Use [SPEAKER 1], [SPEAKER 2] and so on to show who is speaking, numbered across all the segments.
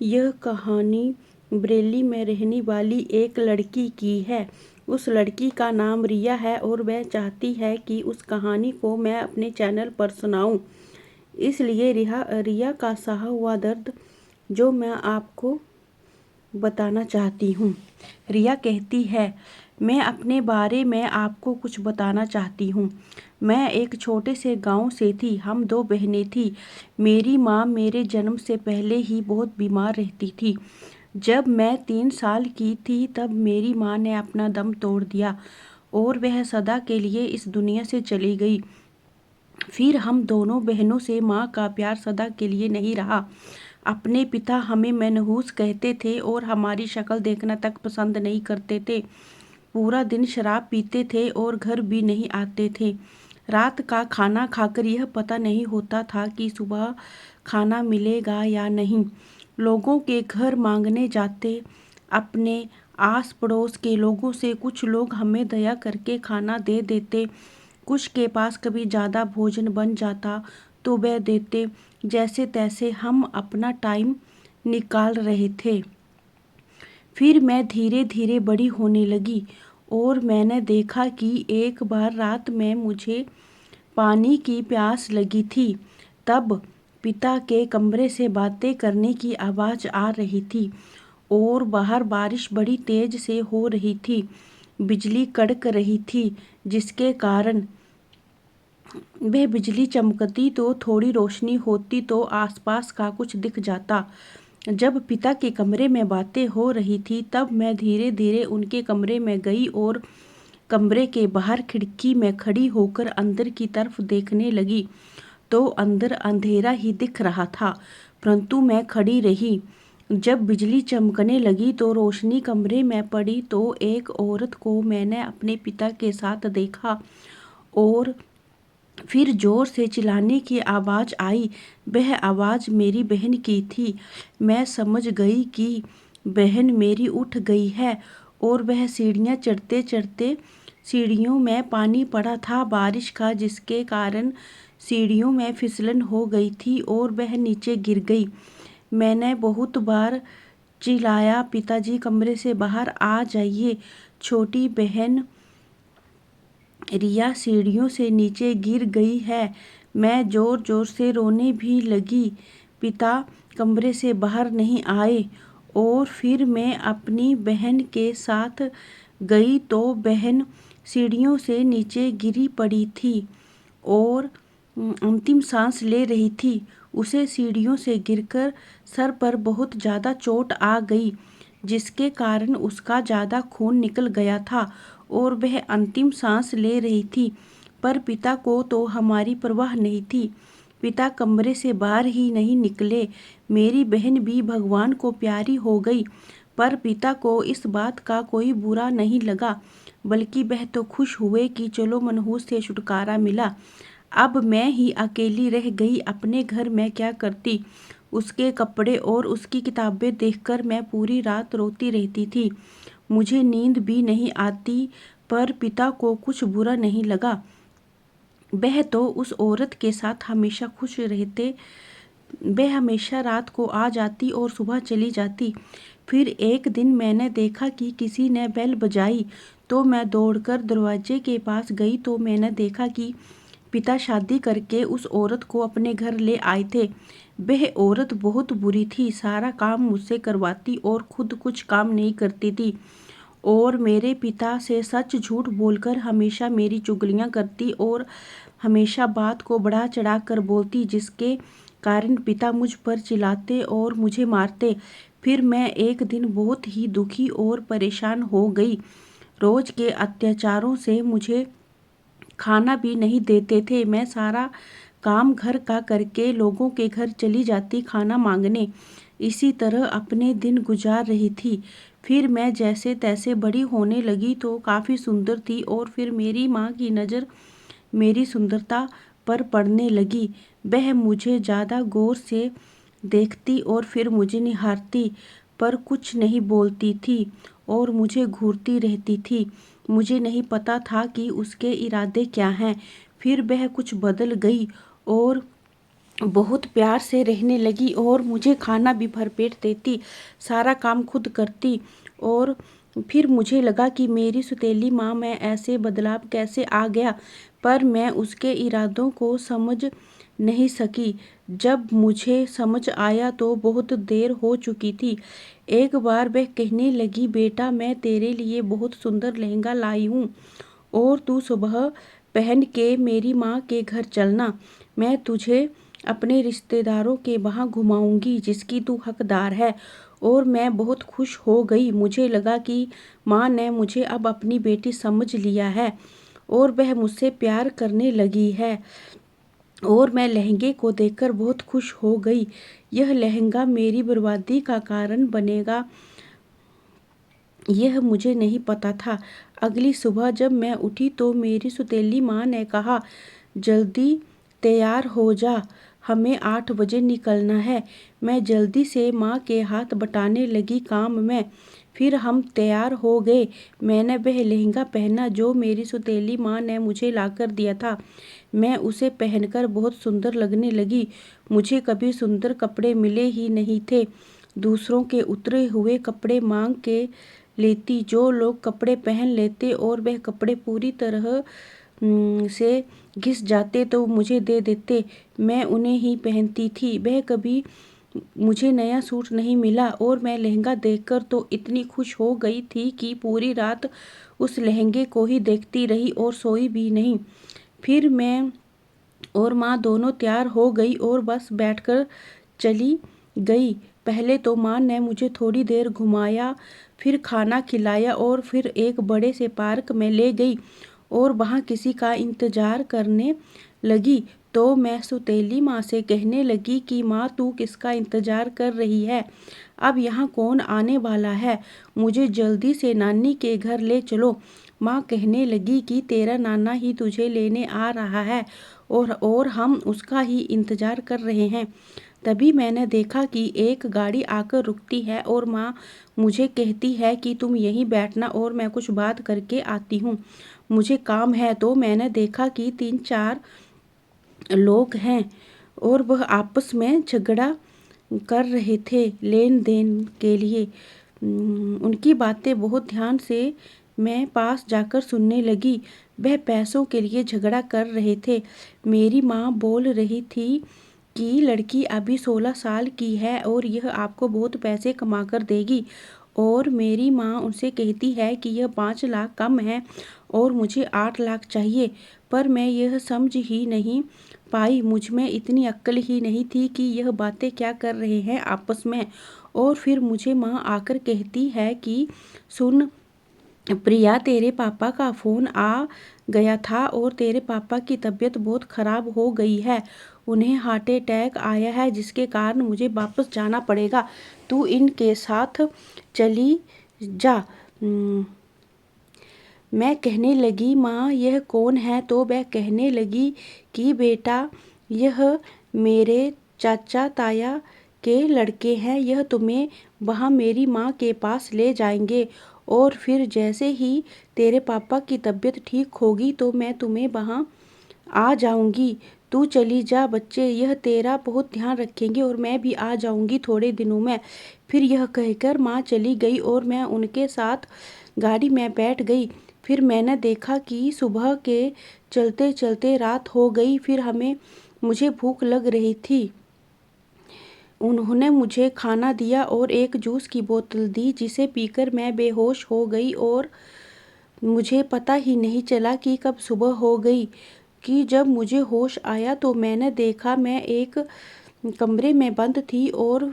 [SPEAKER 1] यह कहानी बरेली में रहने वाली एक लड़की की है। उस लड़की का नाम रिया है और वह चाहती है कि उस कहानी को मैं अपने चैनल पर सुनाऊं। इसलिए रिया का सहा हुआ दर्द जो मैं आपको बताना चाहती हूँ। रिया कहती है, मैं अपने बारे में आपको कुछ बताना चाहती हूँ। मैं एक छोटे से गांव से थी। हम 2 बहनें थी। मेरी माँ मेरे जन्म से पहले ही बहुत बीमार रहती थी। जब मैं 3 साल की थी तब मेरी माँ ने अपना दम तोड़ दिया और वह सदा के लिए इस दुनिया से चली गई। फिर हम दोनों बहनों से माँ का प्यार सदा के लिए नहीं रहा। अपने पिता हमें मनहूस कहते थे और हमारी शक्ल देखना तक पसंद नहीं करते थे। पूरा दिन शराब पीते थे और घर भी नहीं आते थे। रात का खाना खाकर यह पता नहीं होता था कि सुबह खाना मिलेगा या नहीं। लोगों के घर मांगने जाते, अपने आस पड़ोस के लोगों से। कुछ लोग हमें दया करके खाना दे देते, कुछ के पास कभी ज़्यादा भोजन बन जाता तो वह देते। जैसे तैसे हम अपना टाइम निकाल रहे थे। फिर मैं धीरे धीरे बड़ी होने लगी और मैंने देखा कि एक बार रात में मुझे पानी की प्यास लगी थी। तब पिता के कमरे से बातें करने की आवाज़ आ रही थी और बाहर बारिश बड़ी तेज से हो रही थी। बिजली कड़क रही थी, जिसके कारण वह बिजली चमकती तो थोड़ी रोशनी होती तो आसपास का कुछ दिख जाता। जब पिता के कमरे में बातें हो रही थी तब मैं धीरे धीरे उनके कमरे में गई और कमरे के बाहर खिड़की में खड़ी होकर अंदर की तरफ देखने लगी तो अंदर अंधेरा ही दिख रहा था, परंतु मैं खड़ी रही। जब बिजली चमकने लगी तो रोशनी कमरे में पड़ी तो एक औरत को मैंने अपने पिता के साथ देखा और फिर जोर से चिल्लाने की आवाज़ आई। वह आवाज़ मेरी बहन की थी। मैं समझ गई कि बहन मेरी उठ गई है और वह सीढ़ियाँ चढ़ते चढ़ते, सीढ़ियों में पानी पड़ा था बारिश का, जिसके कारण सीढ़ियों में फिसलन हो गई थी और वह नीचे गिर गई। मैंने बहुत बार चिल्लाया, पिताजी कमरे से बाहर आ जाइए। छोटी बहन रिया सीढ़ियों से नीचे गिर गई है। मैं जोर जोर से रोने भी लगी। पिता कमरे से बाहर नहीं आए और फिर मैं अपनी बहन के साथ गई तो बहन सीढ़ियों से नीचे गिरी पड़ी थी और अंतिम सांस ले रही थी। उसे सीढ़ियों से गिरकर सर पर बहुत ज़्यादा चोट आ गई, जिसके कारण उसका ज़्यादा खून निकल गया था और वह अंतिम सांस ले रही थी। पर पिता को तो हमारी परवाह नहीं थी। पिता कमरे से बाहर ही नहीं निकले। मेरी बहन भी भगवान को प्यारी हो गई, पर पिता को इस बात का कोई बुरा नहीं लगा, बल्कि वह तो खुश हुए कि चलो मनहूस से छुटकारा मिला। अब मैं ही अकेली रह गई। अपने घर में क्या करती? उसके कपड़े और उसकी किताबें देखकर मैं पूरी रात रोती रहती थी। मुझे नींद भी नहीं आती, पर पिता को कुछ बुरा नहीं लगा। वह तो उस औरत के साथ हमेशा खुश रहते। वह हमेशा रात को आ जाती और सुबह चली जाती। फिर एक दिन मैंने देखा कि किसी ने बेल बजाई तो मैं दौड़कर दरवाजे के पास गई तो मैंने देखा कि पिता शादी करके उस औरत को अपने घर ले आए थे। वह औरत बहुत बुरी थी, सारा काम मुझसे करवाती और खुद कुछ काम नहीं करती थी और मेरे पिता से सच झूठ बोलकर हमेशा मेरी चुगलियाँ करती और हमेशा बात को बढ़ा चढ़ा कर बोलती, जिसके कारण पिता मुझ पर चिल्लाते और मुझे मारते। फिर मैं एक दिन बहुत ही दुखी और परेशान हो गई। रोज के अत्याचारों से मुझे खाना भी नहीं देते थे। मैं सारा काम घर का करके लोगों के घर चली जाती खाना मांगने। इसी तरह अपने दिन गुजार रही थी। फिर मैं जैसे तैसे बड़ी होने लगी तो काफ़ी सुंदर थी और फिर मेरी माँ की नज़र मेरी सुंदरता पर पड़ने लगी। वह मुझे ज़्यादा गौर से देखती और फिर मुझे निहारती, पर कुछ नहीं बोलती थी और मुझे घूरती रहती थी। मुझे नहीं पता था कि उसके इरादे क्या हैं। फिर वह कुछ बदल गई और बहुत प्यार से रहने लगी और मुझे खाना भी भरपेट देती, सारा काम खुद करती। और फिर मुझे लगा कि मेरी सौतेली माँ में ऐसे बदलाव कैसे आ गया, पर मैं उसके इरादों को समझ नहीं सकी। जब मुझे समझ आया तो बहुत देर हो चुकी थी। एक बार वह कहने लगी, बेटा मैं तेरे लिए बहुत सुंदर लहंगा लाई हूँ और तू सुबह पहन के मेरी माँ के घर चलना। मैं तुझे अपने रिश्तेदारों के वहाँ घुमाऊंगी जिसकी तू हकदार है। और मैं बहुत खुश हो गई। मुझे लगा कि माँ ने मुझे अब अपनी बेटी समझ लिया है और वह मुझसे प्यार करने लगी है। और मैं लहंगे को देखकर बहुत खुश हो गई। यह लहंगा मेरी बर्बादी का कारण बनेगा, यह मुझे नहीं पता था। अगली सुबह जब मैं उठी तो मेरी सौतेली माँ ने कहा, जल्दी तैयार हो जा, हमें 8 बजे निकलना है। मैं जल्दी से माँ के हाथ बटाने लगी काम में। फिर हम तैयार हो गए। मैंने वह लहंगा पहना जो मेरी सौतेली माँ ने मुझे लाकर दिया था। मैं उसे पहनकर बहुत सुंदर लगने लगी। मुझे कभी सुंदर कपड़े मिले ही नहीं थे। दूसरों के उतरे हुए कपड़े मांग के लेती। जो लोग कपड़े पहन लेते और वह कपड़े पूरी तरह से घिस जाते तो मुझे दे देते। मैं उन्हें ही पहनती थी। वह कभी मुझे नया सूट नहीं मिला और मैं लहंगा देखकर तो इतनी खुश हो गई थी कि पूरी रात उस लहंगे को ही देखती रही और सोई भी नहीं। फिर मैं और माँ दोनों तैयार हो गई और बस बैठकर चली गई। पहले तो माँ ने मुझे थोड़ी देर घुमाया, फिर खाना खिलाया और फिर एक बड़े से पार्क में ले गई और वहाँ किसी का इंतज़ार करने लगी। तो मैं सौतेली माँ से कहने लगी कि माँ तू किसका इंतज़ार कर रही है? अब यहाँ कौन आने वाला है? मुझे जल्दी से नानी के घर ले चलो। माँ कहने लगी कि तेरा नाना ही तुझे लेने आ रहा है और हम उसका ही इंतज़ार कर रहे हैं। तभी मैंने देखा कि एक गाड़ी आकर रुकती है और माँ मुझे कहती है कि तुम यहीं बैठना और मैं कुछ बात करके आती हूँ, मुझे काम है। तो मैंने देखा कि 3-4 लोग हैं और वह आपस में झगड़ा कर रहे थे लेन देन के लिए। उनकी बातें बहुत ध्यान से मैं पास जाकर सुनने लगी। वह पैसों के लिए झगड़ा कर रहे थे। मेरी माँ बोल रही थी कि लड़की अभी 16 साल की है और यह आपको बहुत पैसे कमा कर देगी। और मेरी माँ उनसे कहती है कि यह 5 लाख कम है और मुझे 8 लाख चाहिए। पर मैं यह समझ ही नहीं पाई, मुझ में इतनी अक्ल ही नहीं थी कि यह बातें क्या कर रहे हैं आपस में। और फिर मुझे माँ आकर कहती है कि सुन प्रिया, तेरे पापा का फ़ोन आ गया था और तेरे पापा की तबीयत बहुत ख़राब हो गई है। उन्हें हार्ट अटैक आया है जिसके कारण मुझे वापस जाना पड़ेगा। तू इनके साथ चली जा। मैं कहने लगी, माँ यह कौन है? तो वह कहने लगी कि बेटा यह मेरे चाचा ताया के लड़के हैं। यह तुम्हें वहाँ मेरी माँ के पास ले जाएंगे और फिर जैसे ही तेरे पापा की तबीयत ठीक होगी तो मैं तुम्हें वहाँ आ जाऊंगी। तू चली जा बच्चे, यह तेरा बहुत ध्यान रखेंगे और मैं भी आ जाऊंगी थोड़े दिनों में। फिर यह कहकर माँ चली गई और मैं उनके साथ गाड़ी में बैठ गई। फिर मैंने देखा कि सुबह के चलते चलते रात हो गई। फिर मुझे भूख लग रही थी। उन्होंने मुझे खाना दिया और एक जूस की बोतल दी जिसे पीकर मैं बेहोश हो गई और मुझे पता ही नहीं चला कि कब सुबह हो गई। कि जब मुझे होश आया तो मैंने देखा मैं एक कमरे में बंद थी और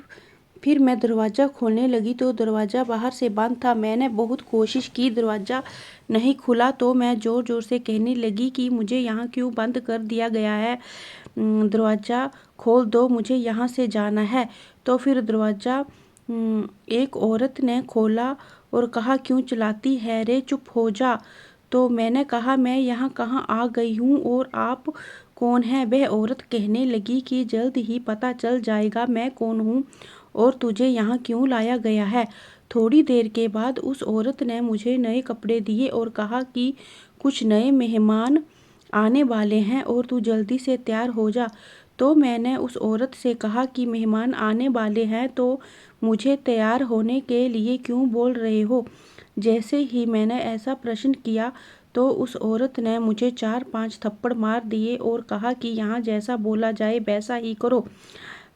[SPEAKER 1] फिर मैं दरवाज़ा खोलने लगी तो दरवाज़ा बाहर से बंद था। मैंने बहुत कोशिश की, दरवाज़ा नहीं खुला। तो मैं ज़ोर ज़ोर से कहने लगी कि मुझे यहाँ क्यों बंद कर दिया गया है? दरवाज़ा खोल दो, मुझे यहाँ से जाना है। तो फिर दरवाज़ा एक औरत ने खोला और कहा, क्यों चिल्लाती है रे, चुप हो जा। तो मैंने कहा, मैं यहाँ कहाँ आ गई हूँ और आप कौन हैं? वह औरत कहने लगी कि जल्द ही पता चल जाएगा मैं कौन हूँ और तुझे यहाँ क्यों लाया गया है। थोड़ी देर के बाद उस औरत ने मुझे नए कपड़े दिए और कहा कि कुछ नए मेहमान आने वाले हैं और तू जल्दी से तैयार हो जा। तो मैंने उस औरत से कहा कि मेहमान आने वाले हैं तो मुझे तैयार होने के लिए क्यों बोल रहे हो। जैसे ही मैंने ऐसा प्रश्न किया तो उस औरत ने मुझे 4-5 थप्पड़ मार दिए और कहा कि यहाँ जैसा बोला जाए वैसा ही करो।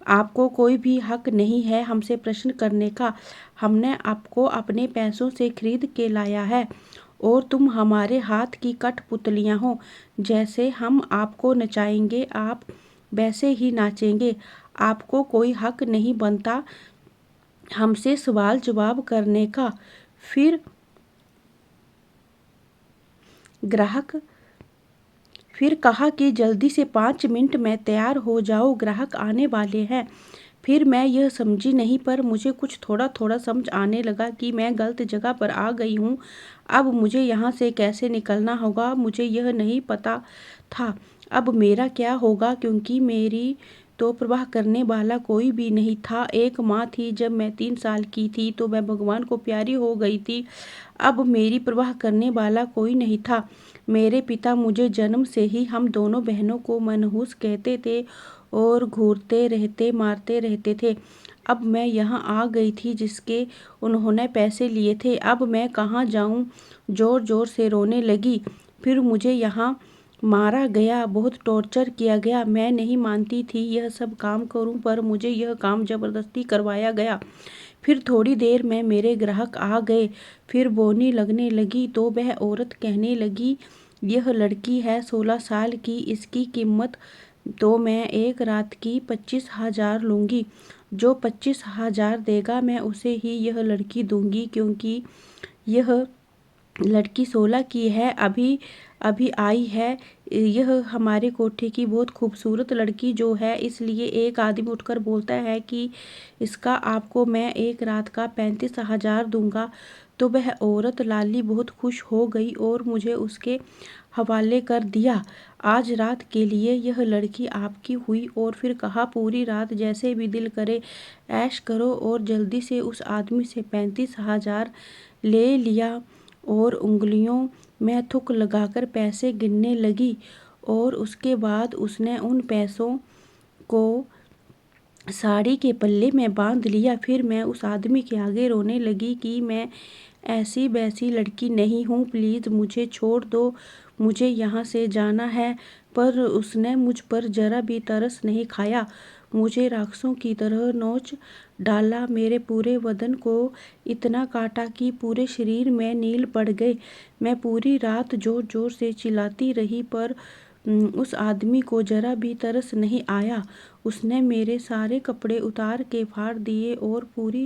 [SPEAKER 1] आपको कोई भी हक नहीं है हमसे प्रश्न करने का। हमने आपको अपने पैसों से खरीद के लाया है और तुम हमारे हाथ की कठपुतलियाँ हो। जैसे हम आपको नचाएंगे आप वैसे ही नाचेंगे। आपको कोई हक नहीं बनता हमसे सवाल जवाब करने का। फिर ग्राहक फिर कहा कि जल्दी से 5 मिनट में तैयार हो जाओ, ग्राहक आने वाले हैं। फिर मैं यह समझी नहीं, पर मुझे कुछ थोड़ा थोड़ा समझ आने लगा कि मैं गलत जगह पर आ गई हूँ। अब मुझे यहाँ से कैसे निकलना होगा मुझे यह नहीं पता था। अब मेरा क्या होगा, क्योंकि मेरी तो परवाह करने वाला कोई भी नहीं था। एक माँ थी, जब मैं 3 साल की थी तो मैं भगवान को प्यारी हो गई थी। अब मेरी परवाह करने वाला कोई नहीं था। मेरे पिता मुझे जन्म से ही हम दोनों बहनों को मनहूस कहते थे और घूरते रहते मारते रहते थे। अब मैं यहाँ आ गई थी जिसके उन्होंने पैसे लिए थे। अब मैं कहाँ जाऊँ। ज़ोर ज़ोर से रोने लगी। फिर मुझे यहाँ मारा गया, बहुत टॉर्चर किया गया। मैं नहीं मानती थी यह सब काम करूं, पर मुझे यह काम ज़बरदस्ती करवाया गया। फिर थोड़ी देर में मेरे ग्राहक आ गए। फिर बोनी लगने लगी तो वह औरत कहने लगी, यह लड़की है 16 साल की, इसकी कीमत तो मैं एक रात की 25,000 लूँगी। जो 25,000 देगा मैं उसे ही यह लड़की दूँगी, क्योंकि यह लड़की 16 की है, अभी अभी आई है। यह हमारे कोठे की बहुत खूबसूरत लड़की जो है, इसलिए एक आदमी उठकर बोलता है कि इसका आपको मैं एक रात का 35,000 दूंगा। तो वह औरत लाली बहुत खुश हो गई और मुझे उसके हवाले कर दिया। आज रात के लिए यह लड़की आपकी हुई। और फिर कहा, पूरी रात जैसे भी दिल करे ऐश करो। और जल्दी से उस आदमी से 35,000 ले लिया और उंगलियों में थूक लगाकर पैसे गिनने लगी। और उसके बाद उसने उन पैसों को साड़ी के पल्ले में बांध लिया। फिर मैं उस आदमी के आगे रोने लगी कि मैं ऐसी वैसी लड़की नहीं हूँ, प्लीज़ मुझे छोड़ दो, मुझे यहाँ से जाना है। पर उसने मुझ पर जरा भी तरस नहीं खाया, मुझे राक्षसों की तरह नोच डाला। मेरे पूरे बदन को इतना काटा कि पूरे शरीर में नील पड़ गए। मैं पूरी रात जोर जोर से चिल्लाती रही, पर उस आदमी को जरा भी तरस नहीं आया। उसने मेरे सारे कपड़े उतार के फाड़ दिए और पूरी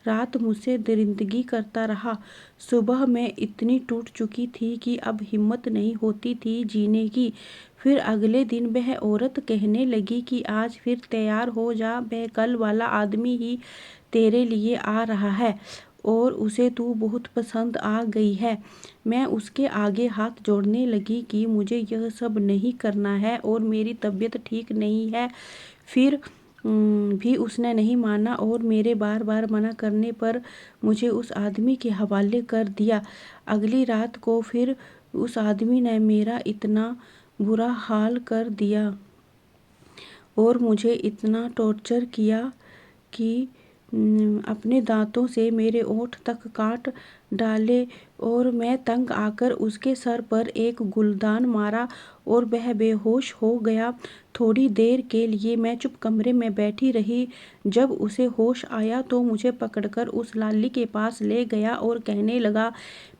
[SPEAKER 1] रात मुझसे दरिंदगी करता रहा। सुबह मैं इतनी टूट चुकी थी कि अब हिम्मत नहीं होती थी जीने की। फिर अगले दिन वह औरत कहने लगी कि आज फिर तैयार हो जा, वह कल वाला आदमी ही तेरे लिए आ रहा है और उसे तू बहुत पसंद आ गई है। मैं उसके आगे हाथ जोड़ने लगी कि मुझे यह सब नहीं करना है और मेरी तबीयत ठीक नहीं है। फिर भी उसने नहीं माना और मेरे बार बार मना करने पर मुझे उस आदमी के हवाले कर दिया। अगली रात को फिर उस आदमी ने मेरा इतना बुरा हाल कर दिया और मुझे इतना टॉर्चर किया कि अपने दांतों से मेरे ओठ तक काट डाले। और मैं तंग आकर उसके सर पर एक गुलदान मारा और वह बेहोश हो गया। थोड़ी देर के लिए मैं चुप कमरे में बैठी रही। जब उसे होश आया तो मुझे पकड़कर उस लाली के पास ले गया और कहने लगा,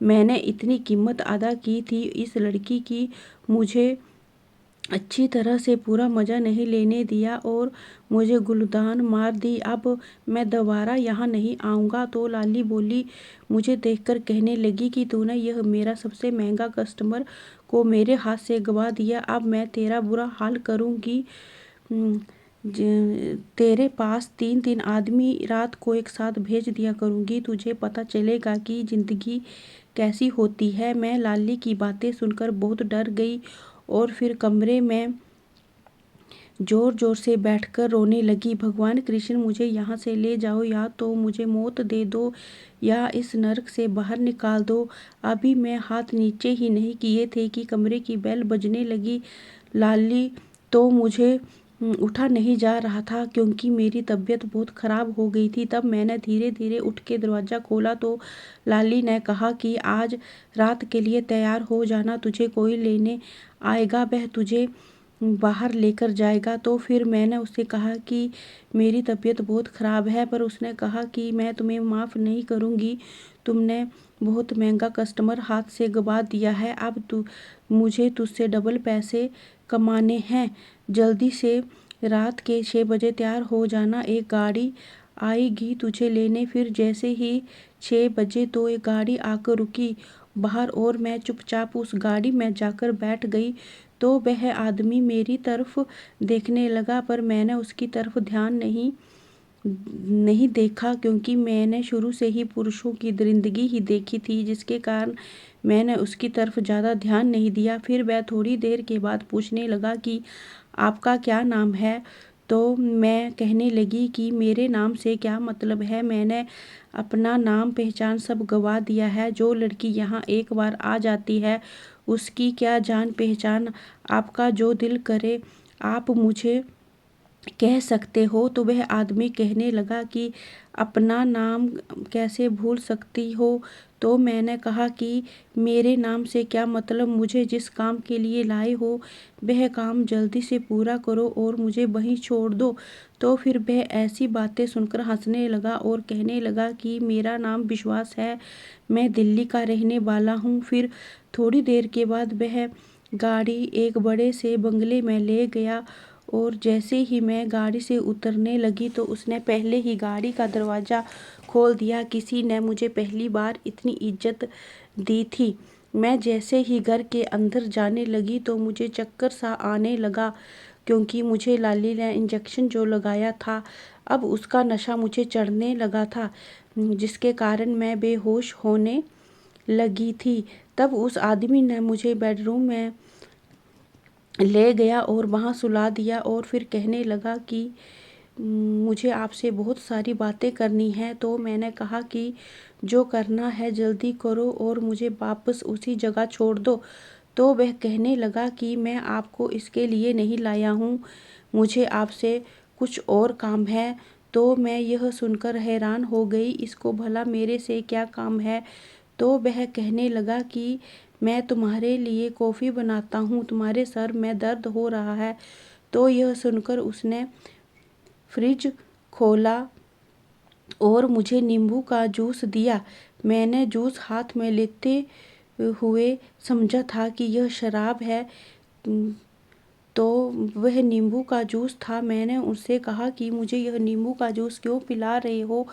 [SPEAKER 1] मैंने इतनी कीमत अदा की थी इस लड़की की, मुझे अच्छी तरह से पूरा मज़ा नहीं लेने दिया और मुझे गुलदान मार दी। अब मैं दोबारा यहाँ नहीं आऊँगा। तो लाली बोली, मुझे देखकर कहने लगी कि तूने यह मेरा सबसे महंगा कस्टमर को मेरे हाथ से गवा दिया। अब मैं तेरा बुरा हाल करूँगी। तेरे पास 3-3 आदमी रात को एक साथ भेज दिया करूँगी, तुझे पता चलेगा कि ज़िंदगी कैसी होती है। मैं लाली की बातें सुनकर बहुत डर गई और फिर कमरे में जोर जोर से बैठकर रोने लगी। भगवान कृष्ण, मुझे यहाँ से ले जाओ, या तो मुझे मौत दे दो या इस नरक से बाहर निकाल दो। अभी मैं हाथ नीचे ही नहीं किए थे कि कमरे की बेल बजने लगी। लाली तो मुझे उठा नहीं जा रहा था क्योंकि मेरी तबीयत बहुत ख़राब हो गई थी। तब मैंने धीरे धीरे उठ के दरवाज़ा खोला तो लाली ने कहा कि आज रात के लिए तैयार हो जाना, तुझे कोई लेने आएगा, वह तुझे बाहर लेकर जाएगा। तो फिर मैंने उससे कहा कि मेरी तबीयत बहुत ख़राब है, पर उसने कहा कि मैं तुम्हें माफ़ नहीं करूँगी, तुमने बहुत महंगा कस्टमर हाथ से गवा दिया है, अब मुझे तुझसे डबल पैसे कमाने हैं। जल्दी से रात के 6 बजे तैयार हो जाना, एक गाड़ी आएगी तुझे लेने। फिर जैसे ही 6 बजे तो एक गाड़ी आकर रुकी बाहर और मैं चुपचाप उस गाड़ी में जाकर बैठ गई। तो वह आदमी मेरी तरफ देखने लगा, पर मैंने उसकी तरफ ध्यान नहीं देखा क्योंकि मैंने शुरू से ही पुरुषों की दरिंदगी ही देखी थी, जिसके कारण मैंने उसकी तरफ ज़्यादा ध्यान नहीं दिया। फिर वह थोड़ी देर के बाद पूछने लगा कि आपका क्या नाम है? तो मैं कहने लगी कि मेरे नाम से क्या मतलब है, मैंने अपना नाम पहचान सब गवा दिया है। जो लड़की यहाँ एक बार आ जाती है उसकी क्या जान पहचान, आपका जो दिल करे आप मुझे कह सकते हो। तो वह आदमी कहने लगा कि अपना नाम कैसे भूल सकती हो? तो मैंने कहा कि मेरे नाम से क्या मतलब, मुझे जिस काम के लिए लाए हो वह काम जल्दी से पूरा करो और मुझे वहीं छोड़ दो। तो फिर वह ऐसी बातें सुनकर हंसने लगा और कहने लगा कि मेरा नाम विश्वास है, मैं दिल्ली का रहने वाला हूँ। फिर थोड़ी देर के बाद वह गाड़ी एक बड़े से बंगले में ले गया और जैसे ही मैं गाड़ी से उतरने लगी तो उसने पहले ही गाड़ी का दरवाज़ा खोल दिया। किसी ने मुझे पहली बार इतनी इज्जत दी थी। मैं जैसे ही घर के अंदर जाने लगी तो मुझे चक्कर सा आने लगा क्योंकि मुझे लाली ने इंजेक्शन जो लगाया था अब उसका नशा मुझे चढ़ने लगा था, जिसके कारण मैं बेहोश होने लगी थी। तब उस आदमी ने मुझे बेडरूम में ले गया और वहाँ सुला दिया और फिर कहने लगा कि मुझे आपसे बहुत सारी बातें करनी है। तो मैंने कहा कि जो करना है जल्दी करो और मुझे वापस उसी जगह छोड़ दो। तो वह कहने लगा कि मैं आपको इसके लिए नहीं लाया हूँ, मुझे आपसे कुछ और काम है। तो मैं यह सुनकर हैरान हो गई, इसको भला मेरे से क्या काम है? तो वह कहने लगा कि मैं तुम्हारे लिए कॉफ़ी बनाता हूँ, तुम्हारे सर में दर्द हो रहा है। तो यह सुनकर उसने फ्रिज खोला और मुझे नींबू का जूस दिया। मैंने जूस हाथ में लेते हुए समझा था कि यह शराब है, तो वह नींबू का जूस था। मैंने उससे कहा कि मुझे यह नींबू का जूस क्यों पिला रहे हो?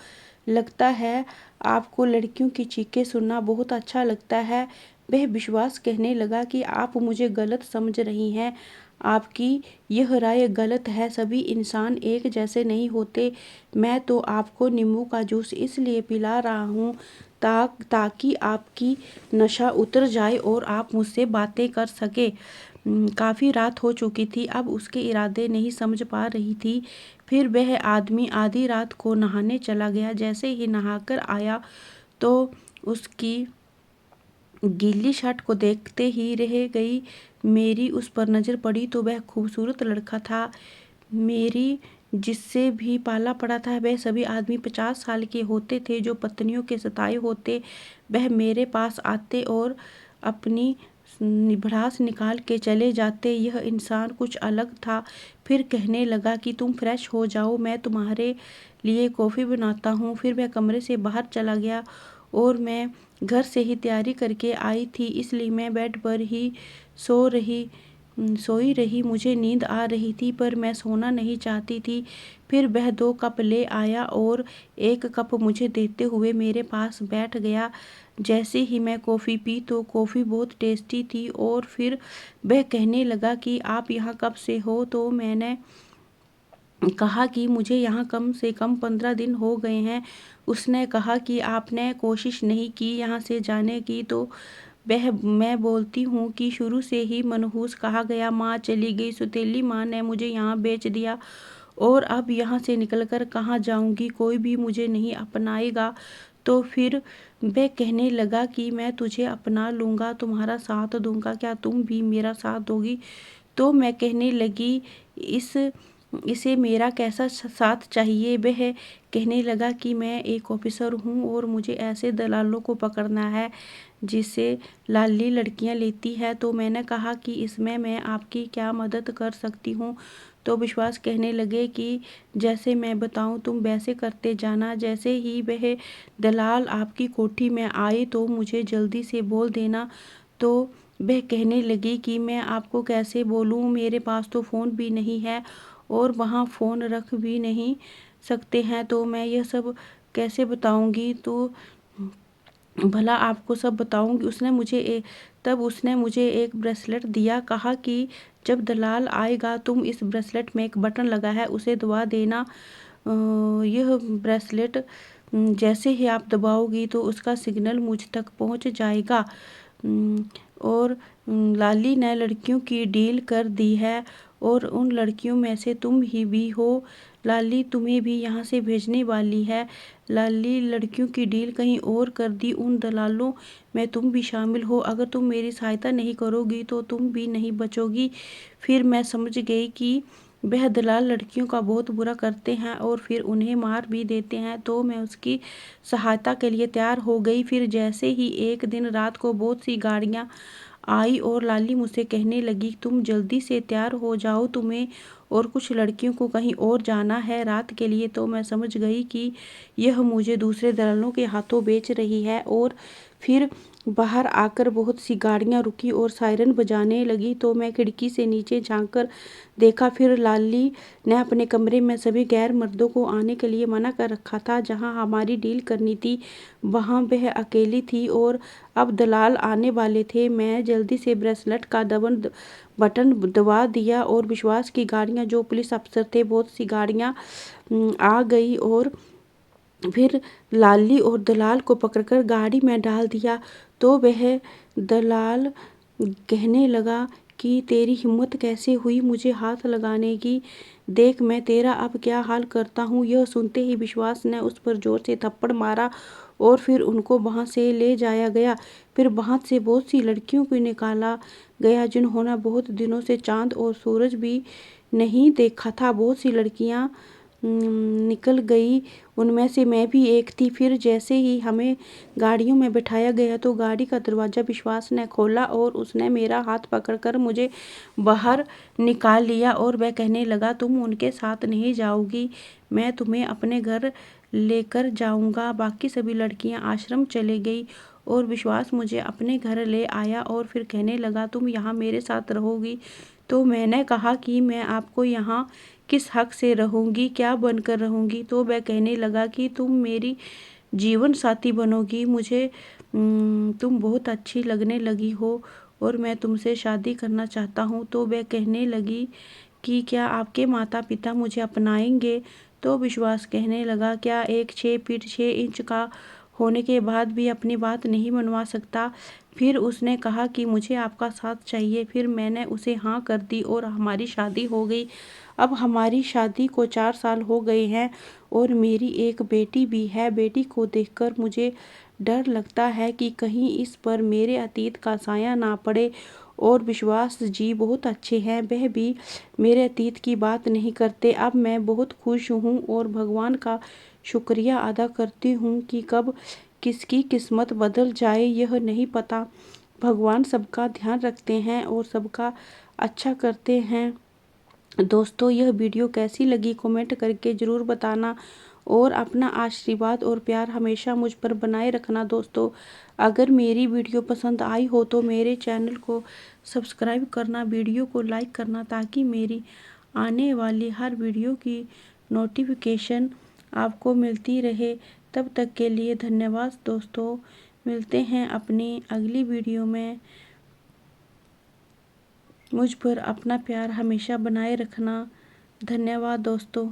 [SPEAKER 1] लगता है आपको लड़कियों की चीखें सुनना बहुत अच्छा लगता है। वह विश्वास कहने लगा कि आप मुझे गलत समझ रही हैं, आपकी यह राय गलत है, सभी इंसान एक जैसे नहीं होते। मैं तो आपको नींबू का जूस इसलिए पिला रहा हूँ ताकि आपकी नशा उतर जाए और आप मुझसे बातें कर सके। काफ़ी रात हो चुकी थी, अब उसके इरादे नहीं समझ पा रही थी। फिर वह आदमी आधी रात को नहाने चला गया। जैसे ही नहाकर आया तो उसकी गीली शर्ट को देखते ही रह गई। मेरी उस पर नज़र पड़ी तो वह खूबसूरत लड़का था। मेरी जिससे भी पाला पड़ा था वह सभी आदमी 50 साल के होते थे जो पत्नियों के सताए होते। वह मेरे पास आते और अपनी भड़ास निकाल के चले जाते। यह इंसान कुछ अलग था। फिर कहने लगा कि तुम फ्रेश हो जाओ, मैं तुम्हारे लिए कॉफ़ी बनाता हूँ। फिर वह कमरे से बाहर चला गया और मैं घर से ही तैयारी करके आई थी, इसलिए मैं बेड पर ही सोई रही। मुझे नींद आ रही थी पर मैं सोना नहीं चाहती थी। फिर वह 2 कप ले आया और 1 कप मुझे देते हुए मेरे पास बैठ गया। जैसे ही मैं कॉफ़ी पी तो कॉफ़ी बहुत टेस्टी थी और फिर वह कहने लगा कि आप यहाँ कब से हो? तो मैंने कहा कि मुझे यहाँ कम से कम 15 दिन हो गए हैं। उसने कहा कि आपने कोशिश नहीं की यहाँ से जाने की? तो मैं बोलती हूँ कि शुरू से ही मनहूस कहा गया, माँ चली गई, सौतेली माँ ने मुझे यहाँ बेच दिया और अब यहाँ से निकलकर कहाँ जाऊँगी, कोई भी मुझे नहीं अपनाएगा। तो फिर वह कहने लगा कि मैं तुझे अपना लूँगा, तुम्हारा साथ दूँगा, क्या तुम भी मेरा साथ दोगी? तो मैं कहने लगी, इस इसे मेरा कैसा साथ चाहिए। वह कहने लगा कि मैं एक ऑफिसर हूँ और मुझे ऐसे दलालों को पकड़ना है जिससे लाली लड़कियाँ लेती है। तो मैंने कहा कि इसमें मैं आपकी क्या मदद कर सकती हूँ। तो विश्वास कहने लगे कि जैसे मैं बताऊँ तुम वैसे करते जाना। जैसे ही वह दलाल आपकी कोठी में आए तो मुझे जल्दी से बोल देना। तो वह कहने लगी कि मैं आपको कैसे बोलूँ, मेरे पास तो फ़ोन भी नहीं है और वहाँ फ़ोन रख भी नहीं सकते हैं, तो मैं यह सब कैसे बताऊँगी। तो भला आपको सब बताऊँगी। तब उसने मुझे एक ब्रेसलेट दिया, कहा कि जब दलाल आएगा तुम इस ब्रेसलेट में एक बटन लगा है उसे दबा देना। यह ब्रेसलेट जैसे ही आप दबाओगी तो उसका सिग्नल मुझ तक पहुंच जाएगा। और लाली ने लड़कियों की डील कर दी है और उन लड़कियों में से तुम ही भी हो। लाली तुम्हें भी यहाँ से भेजने वाली है। लाली लड़कियों की डील कहीं और कर दी, उन दलालों में तुम भी शामिल हो। अगर तुम मेरी सहायता नहीं करोगी तो तुम भी नहीं बचोगी। फिर मैं समझ गई कि वह दलाल लड़कियों का बहुत बुरा करते हैं और फिर उन्हें मार भी देते हैं। तो मैं उसकी सहायता के लिए तैयार हो गई। फिर जैसे ही एक दिन रात को बहुत सी गाड़ियाँ आई और लाली मुझसे कहने लगी तुम जल्दी से तैयार हो जाओ, तुम्हें और कुछ लड़कियों को कहीं और जाना है रात के लिए। तो मैं समझ गई कि यह मुझे दूसरे दलालों के हाथों बेच रही है। और फिर बाहर आकर बहुत सी गाड़ियां रुकी और सायरन बजाने लगी। तो मैं खिड़की से नीचे झांक कर देखा। फिर लाली ने अपने कमरे में सभी गैर मर्दों को आने के लिए मना कर रखा था। जहां हमारी डील करनी थी वहां वह अकेली थी और अब दलाल आने वाले थे। मैं जल्दी से ब्रेसलेट का बटन दबा दिया और विश्वास की गाड़ियां, जो पुलिस अफसर थे, बहुत सी गाड़ियां आ गई और फिर लाली और दलाल को पकड़कर गाड़ी में डाल दिया। तो वह दलाल कहने लगा कि तेरी हिम्मत कैसे हुई मुझे हाथ लगाने की, देख मैं तेरा अब क्या हाल करता हूँ। यह सुनते ही विश्वास ने उस पर जोर से थप्पड़ मारा और फिर उनको वहाँ से ले जाया गया। फिर वहाँ से बहुत सी लड़कियों को निकाला गया जिन्होंने बहुत दिनों से चांद और सूरज भी नहीं देखा था। बहुत सी लड़कियाँ निकल गई, उनमें से मैं भी एक थी। फिर जैसे ही हमें गाड़ियों में बिठाया गया तो गाड़ी का दरवाज़ा विश्वास ने खोला और उसने मेरा हाथ पकड़कर मुझे बाहर निकाल लिया और वह कहने लगा तुम उनके साथ नहीं जाओगी, मैं तुम्हें अपने घर लेकर जाऊंगा। बाकी सभी लड़कियां आश्रम चले गई और विश्वास मुझे अपने घर ले आया और फिर कहने लगा तुम यहाँ मेरे साथ रहोगी। तो मैंने कहा कि मैं आपको यहाँ किस हक से रहूँगी, क्या बनकर रहूँगी। तो वह कहने लगा कि तुम मेरी जीवन साथी बनोगी, मुझे तुम बहुत अच्छी लगने लगी हो और मैं तुमसे शादी करना चाहता हूँ। तो वह कहने लगी कि क्या आपके माता पिता मुझे अपनाएंगे। तो विश्वास कहने लगा क्या एक 6 फीट 6 इंच का होने के बाद भी अपनी बात नहीं मनवा सकता। फिर उसने कहा कि मुझे आपका साथ चाहिए। फिर मैंने उसे हाँ कर दी और हमारी शादी हो गई। अब हमारी शादी को 4 साल हो गए हैं और मेरी एक बेटी भी है। बेटी को देखकर मुझे डर लगता है कि कहीं इस पर मेरे अतीत का साया ना पड़े। और विश्वास जी बहुत अच्छे हैं, वह भी मेरे अतीत की बात नहीं करते। अब मैं बहुत खुश हूँ और भगवान का शुक्रिया अदा करती हूँ कि कब किसकी किस्मत बदल जाए यह नहीं पता। भगवान सबका ध्यान रखते हैं और सबका अच्छा करते हैं। दोस्तों यह वीडियो कैसी लगी कमेंट करके ज़रूर बताना और अपना आशीर्वाद और प्यार हमेशा मुझ पर बनाए रखना। दोस्तों अगर मेरी वीडियो पसंद आई हो तो मेरे चैनल को सब्सक्राइब करना, वीडियो को लाइक करना ताकि मेरी आने वाली हर वीडियो की नोटिफिकेशन आपको मिलती रहे। तब तक के लिए धन्यवाद दोस्तों, मिलते हैं अपनी अगली वीडियो में। मुझ पर अपना प्यार हमेशा बनाए रखना। धन्यवाद दोस्तों।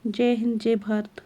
[SPEAKER 1] जय हिंद, जय भारत।